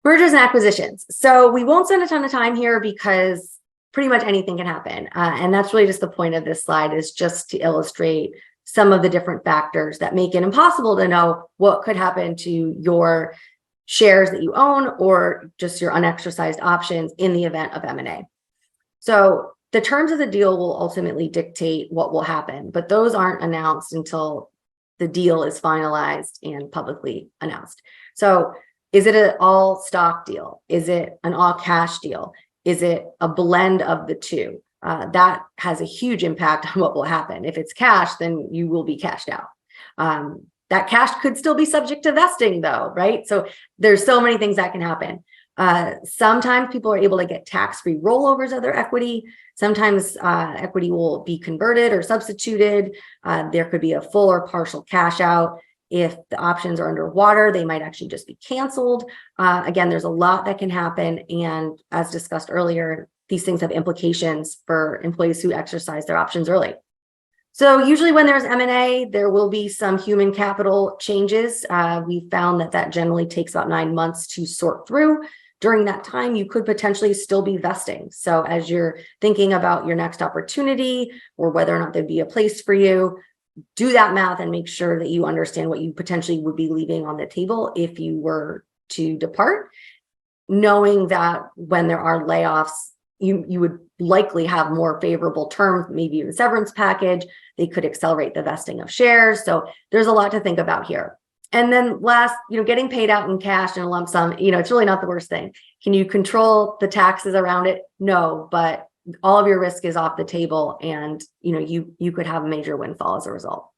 Mergers and acquisitions. So we won't spend a ton of time here because pretty much anything can happen. And that's really just the point of this slide, is just to illustrate some of the different factors that make it impossible to know what could happen to your shares that you own or just your unexercised options in the event of M&A. So the terms of the deal will ultimately dictate what will happen, but those aren't announced until the deal is finalized and publicly announced. So is it an all stock deal? Is it an all cash deal? Is it a blend of the two? That has a huge impact on what will happen. If it's cash, then you will be cashed out. That cash could still be subject to vesting though, right? So there's so many things that can happen. Sometimes people are able to get tax-free rollovers of their equity. Sometimes equity will be converted or substituted. There could be a full or partial cash out. If the options are underwater, they might actually just be canceled. Again, there's a lot that can happen. And as discussed earlier, these things have implications for employees who exercise their options early. So usually when there's M&A, there will be some human capital changes. We found that generally takes about 9 months to sort through. During that time, you could potentially still be vesting. So as you're thinking about your next opportunity or whether or not there'd be a place for you, do that math and make sure that you understand what you potentially would be leaving on the table if you were to depart, knowing that when there are layoffs, you would likely have more favorable terms, maybe even severance package. They could accelerate the vesting of shares. So there's a lot to think about here. And then last, getting paid out in cash in a lump sum, it's really not the worst thing. Can you control the taxes around it? No, but all of your risk is off the table, and you could have a major windfall as a result.